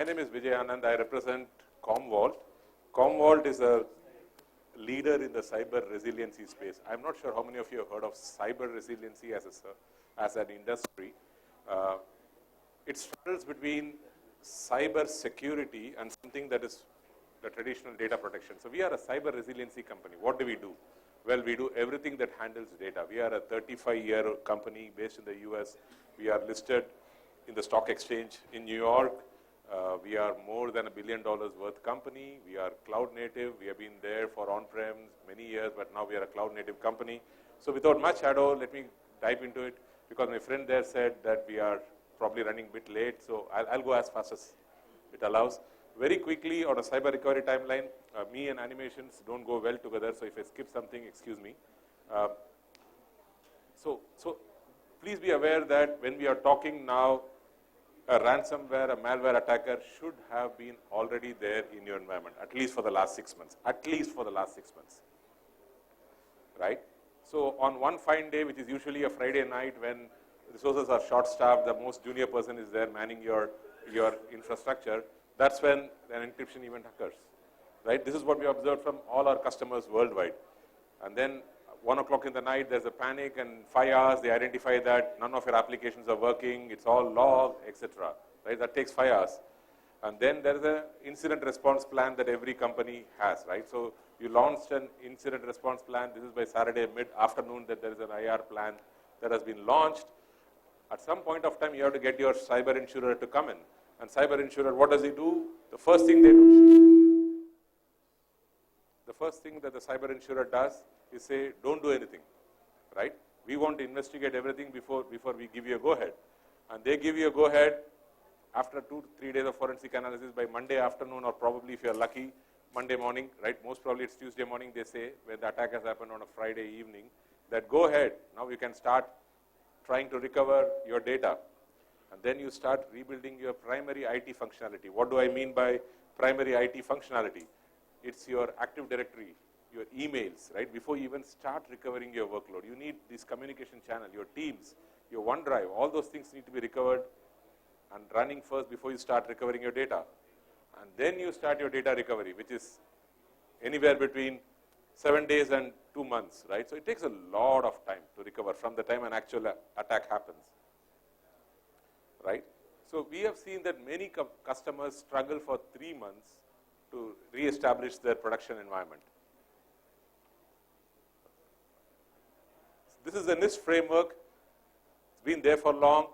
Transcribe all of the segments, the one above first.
My name is Vijay Anand. I represent Commvault. Commvault is a leader in the cyber resiliency space. I'm not sure how many of you have heard of cyber resiliency as an industry. It straddles between cyber security and something that is the traditional data protection. So we are a cyber resiliency company. What do we do? Well, we do everything that handles data. We are a 35-year company based in the US. We are listed in the stock exchange in New York. We are more than $1 billion worth company. We are cloud native. We have been there for on-prem many years, but now we are a cloud native company. So without much ado, let me dive into it, because my friend there said that we are probably running a bit late. So I'll go as fast as it allows. Very quickly on a cyber recovery timeline, me and animations don't go well together. So if I skip something, excuse me. So please be aware that when we are talking now, a ransomware, a malware attacker should have been already there in your environment, at least for the last 6 months, right? So on one fine day, which is usually a Friday night when resources are short-staffed, the most junior person is there manning your infrastructure, that's when an encryption event occurs, right? This is what we observed from all our customers worldwide. And then 1 o'clock in the night, there's a panic, and 5 hours, they identify that none of your applications are working, it's all logged, etc. Right? That takes 5 hours. And then there is an incident response plan that every company has, right? So you launched an incident response plan. This is by Saturday mid-afternoon that there is an IR plan that has been launched. At some point of time, you have to get your cyber insurer to come in. And cyber insurer, what does he do? The first thing that the cyber insurer does is say, don't do anything, right? We want to investigate everything before we give you a go-ahead. And they give you a go-ahead after 2 to 3 days of forensic analysis by Monday afternoon, or probably if you're lucky, Monday morning, right? Most probably it's Tuesday morning, they say, when the attack has happened on a Friday evening, that go ahead, now you can start trying to recover your data. And then you start rebuilding your primary IT functionality. What do I mean by primary IT functionality? It's your Active Directory, your emails, right? Before you even start recovering your workload, you need this communication channel, your Teams, your OneDrive, all those things need to be recovered and running first before you start recovering your data. And then you start your data recovery, which is anywhere between 7 days and 2 months, right? So it takes a lot of time to recover from the time an actual attack happens, right? So we have seen that many customers struggle for 3 months to re-establish their production environment. This is the NIST framework. It's been there for long.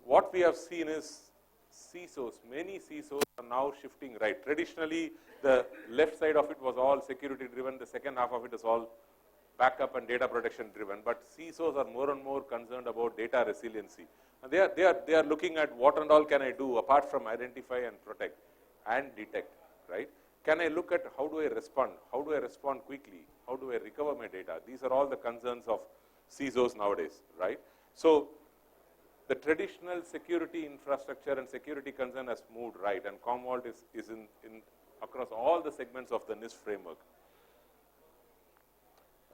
What we have seen is CISOs, many CISOs are now shifting right. Traditionally, the left side of it was all security driven. The second half of it is all backup and data protection driven. But CISOs are more and more concerned about data resiliency. And they are looking at what and all can I do apart from identify and protect and detect, right? Can I look at how do I respond? How do I respond quickly? How do I recover my data? These are all the concerns of CISOs nowadays, right? So the traditional security infrastructure and security concern has moved right, and Commvault is in across all the segments of the NIST framework.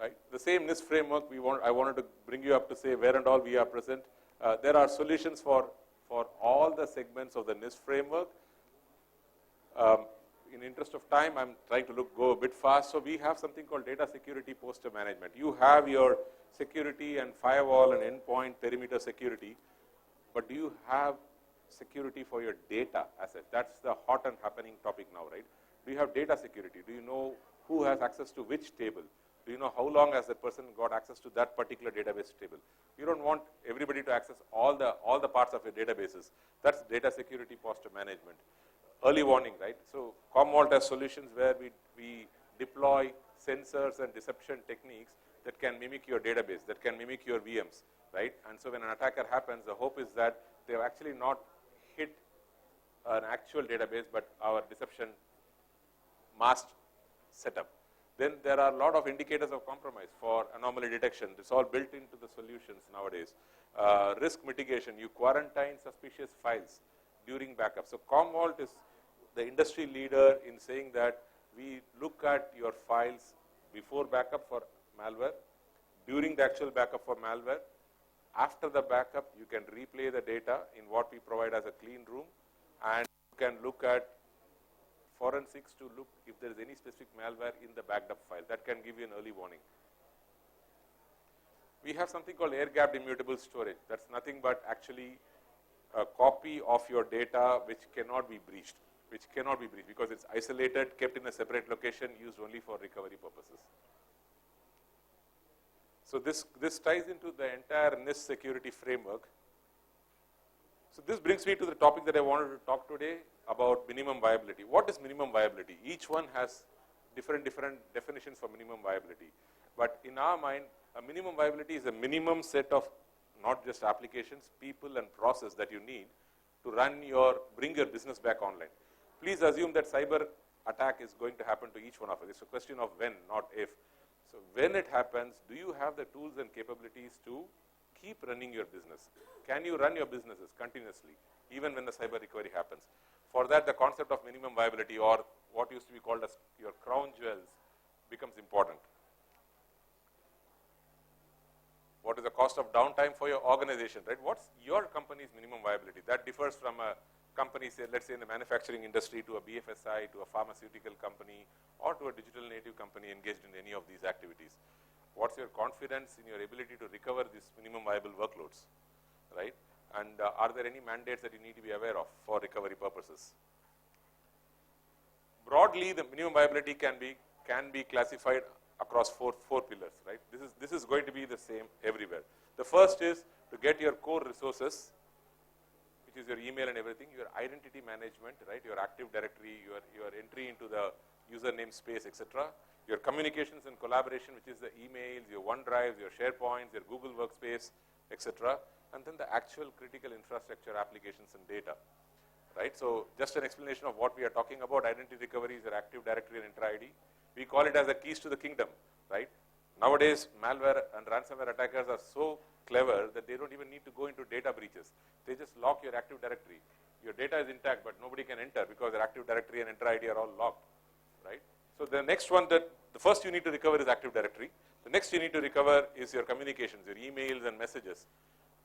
Right? The same NIST framework I wanted to bring you up to say where and all we are present. There are solutions for all the segments of the NIST framework. In interest of time, I'm trying to go a bit fast. So we have something called data security posture management. You have your security and firewall and endpoint perimeter security, but do you have security for your data asset? That's the hot and happening topic now, right? Do you have data security? Do you know who has access to which table? Do you know how long has that person got access to that particular database table? You don't want everybody to access all the parts of your databases. That's data security posture management. Early warning, right? So Commvault has solutions where we deploy sensors and deception techniques that can mimic your database, that can mimic your VMs, right? And so when an attacker happens, the hope is that they have actually not hit an actual database, but our deception masked setup. Then there are a lot of indicators of compromise for anomaly detection. It's all built into the solutions nowadays. Risk mitigation, you quarantine suspicious files during backup. So Commvault is the industry leader in saying that we look at your files before backup for malware, during the actual backup for malware. After the backup, you can replay the data in what we provide as a clean room, and You can look at forensics to look if there is any specific malware in the backed up file. That can give you an early warning. We have something called air-gapped immutable storage. That's nothing but actually a copy of your data which cannot be breached, because it's isolated, kept in a separate location, used only for recovery purposes. So this ties into the entire NIST security framework. So this brings me to the topic that I wanted to talk today about minimum viability. What is minimum viability? Each one has different definitions for minimum viability. But in our mind, a minimum viability is a minimum set of not just applications, people and process that you need to bring your business back online. Please assume that cyber attack is going to happen to each one of us. It's a question of when, not if. So when it happens, do you have the tools and capabilities to keep running your business? Can you run your businesses continuously, even when the cyber recovery happens? For that, the concept of minimum viability, or what used to be called as your crown jewels, becomes important. What is the cost of downtime for your organization, right? What's your company's minimum viability? That differs from a company, say, let's say in the manufacturing industry, to a BFSI, to a pharmaceutical company, or to a digital native company engaged in any of these activities. What's your confidence in your ability to recover these minimum viable workloads, right? And are there any mandates that you need to be aware of for recovery purposes? Broadly, the minimum viability can be classified across four pillars, right? This is going to be the same everywhere. The first is to get your core resources, which is your email and everything, your identity management, right? Your Active Directory, your entry into the user namespace, etc. Your communications and collaboration, which is the emails, your OneDrives, your SharePoints, your Google Workspace, etc. And then the actual critical infrastructure applications and data, right? So just an explanation of what we are talking about. Identity recovery is your Active Directory and Enter ID. We call it as the keys to the kingdom, right? Nowadays, malware and ransomware attackers are so clever that they don't even need to go into data breaches. They just lock your Active Directory. Your data is intact, but nobody can enter because your Active Directory and Enter ID are all locked, right? So the next one, the first you need to recover is Active Directory. The next you need to recover is your communications, your emails and messages.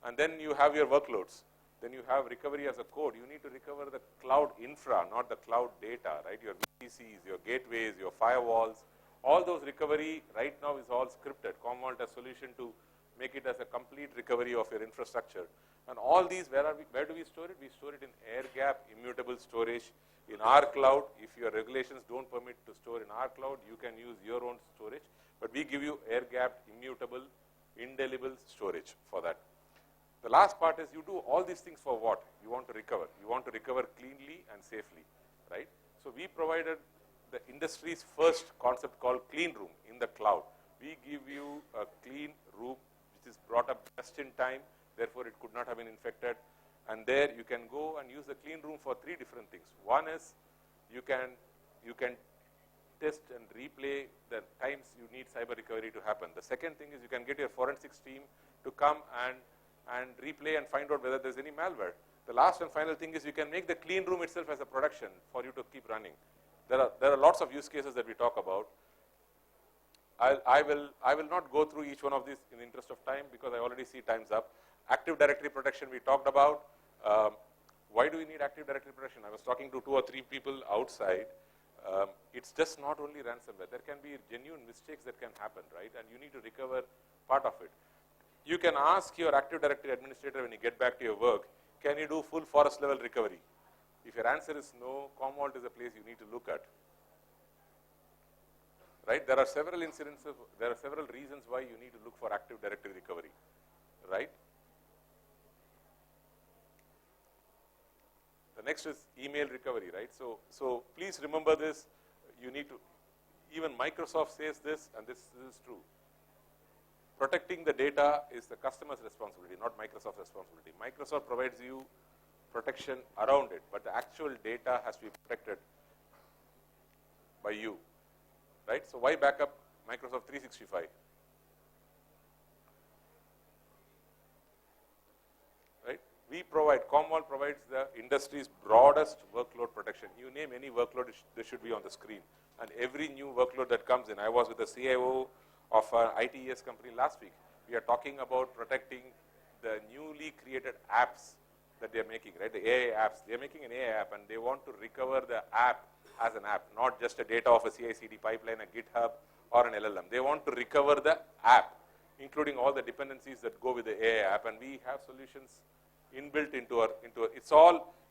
And then you have your workloads. Then you have recovery as a code. You need to recover the cloud infra, not the cloud data, right? Your VPCs, your gateways, your firewalls. All those recovery right now is all scripted. Commvault has a solution to make it as a complete recovery of your infrastructure. And all these, where do we store it? We store it in air-gapped immutable storage in our cloud. If your regulations don't permit to store in our cloud, you can use your own storage. But we give you air-gapped, immutable, indelible storage for that. The last part is you do all these things for what? You want to recover. You want to recover cleanly and safely, right? So we provided the industry's first concept called clean room in the cloud. We give you a clean room which is brought up just in time, therefore it could not have been infected. And there you can go and use the clean room for three different things. One is you can test and replay the times you need cyber recovery to happen. The second thing is you can get your forensics team to come and replay and find out whether there's any malware. The last and final thing is you can make the clean room itself as a production for you to keep running. There are lots of use cases that we talk about. I will not go through each one of these in the interest of time because I already see time's up. Active Directory protection we talked about. Why do we need Active Directory protection? I was talking to 2 or 3 people outside. It's just not only ransomware. There can be genuine mistakes that can happen, right? And you need to recover part of it. You can ask your Active Directory administrator when you get back to your work, can you do full forest level recovery? If your answer is no, Commvault is a place you need to look at. Right? There are several incidences, there are several reasons why you need to look for Active Directory recovery. Right? The next is email recovery, right? So please remember this. You need to, even Microsoft says this, and this is true. Protecting the data is the customer's responsibility, not Microsoft's responsibility. Microsoft provides you protection around it, but the actual data has to be protected by you, right? So why backup Microsoft 365? Right? We provide, Commvault provides the industry's broadest workload protection. You name any workload, there should be on the screen. And every new workload that comes in, I was with the CIO of an ITES company last week. We are talking about protecting the newly created apps that they are making, right? The AI apps, they are making an AI app and they want to recover the app as an app, not just a data of a CI/CD pipeline, a GitHub, or an LLM. They want to recover the app, including all the dependencies that go with the AI app, and we have solutions inbuilt into our,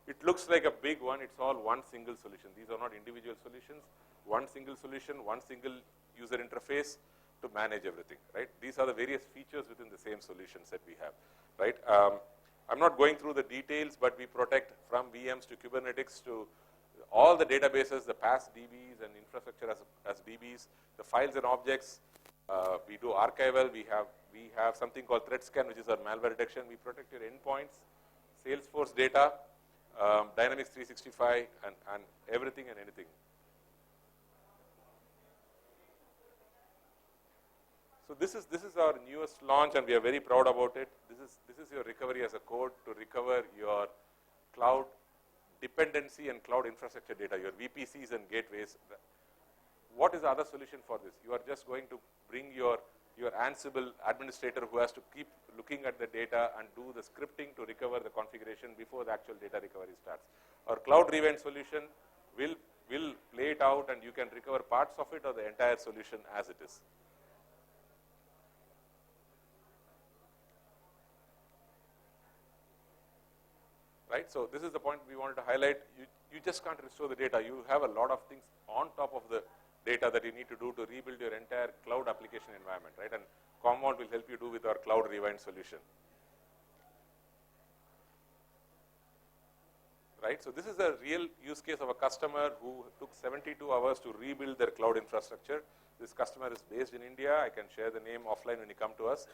it looks like a big one, it's all one single solution. These are not individual solutions, one single solution, one single user interface to manage everything, right? These are the various features within the same solutions that we have, right? I'm not going through the details, but we protect from VMs to Kubernetes to all the databases, the past DBs and infrastructure as DBs, the files and objects. We do archival. We have something called threat scan, which is our malware detection. We protect your endpoints, Salesforce data, Dynamics 365, and everything and anything. So this is our newest launch, and we are very proud about it. This is your recovery as a code to recover your cloud dependency and cloud infrastructure data, your VPCs and gateways. What is the other solution for this? You are just going to bring your Ansible administrator who has to keep looking at the data and do the scripting to recover the configuration before the actual data recovery starts. Our cloud rewind solution will play it out, and you can recover parts of it or the entire solution as it is. Right, so this is the point we wanted to highlight. You just can't restore the data. You have a lot of things on top of the data that you need to do to rebuild your entire cloud application environment, right? And Commvault will help you do with our cloud rewind solution. Right, so this is a real use case of a customer who took 72 hours to rebuild their cloud infrastructure. This customer is based in India. I can share the name offline when you come to us.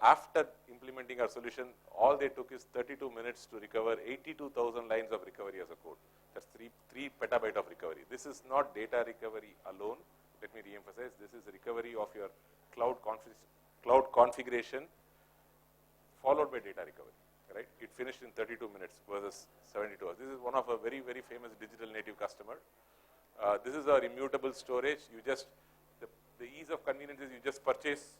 After implementing our solution, all they took is 32 minutes to recover 82,000 lines of recovery as a code. That's 3 petabyte of recovery. This is not data recovery alone. Let me re-emphasize. This is recovery of your cloud configuration followed by data recovery. Right? It finished in 32 minutes versus 72 hours. This is one of a very, very famous digital native customer. This is our immutable storage. You just, the ease of convenience is you just purchase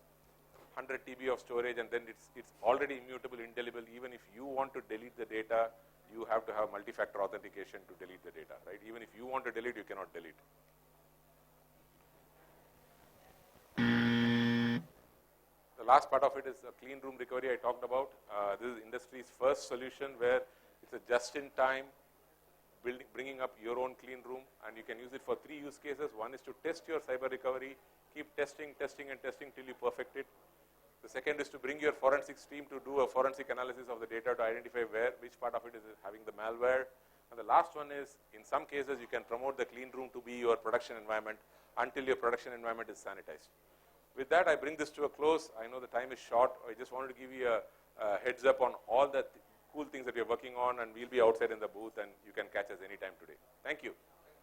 100 TB of storage, and then it's already immutable, indelible. Even if you want to delete the data, you have to have multi-factor authentication to delete the data, right? Even if you want to delete, you cannot delete. The last part of it is a clean room recovery I talked about. This is industry's first solution where it's a just-in-time bringing up your own clean room, and you can use it for 3 use cases. One is to test your cyber recovery, keep testing, testing, and testing till you perfect it. The second is to bring your forensics team to do a forensic analysis of the data to identify which part of it is having the malware. And the last one is, in some cases, you can promote the clean room to be your production environment until your production environment is sanitized. With that, I bring this to a close. I know the time is short. I just wanted to give you a heads up on all the cool things that we are working on, and we'll be outside in the booth, and you can catch us anytime today. Thank you.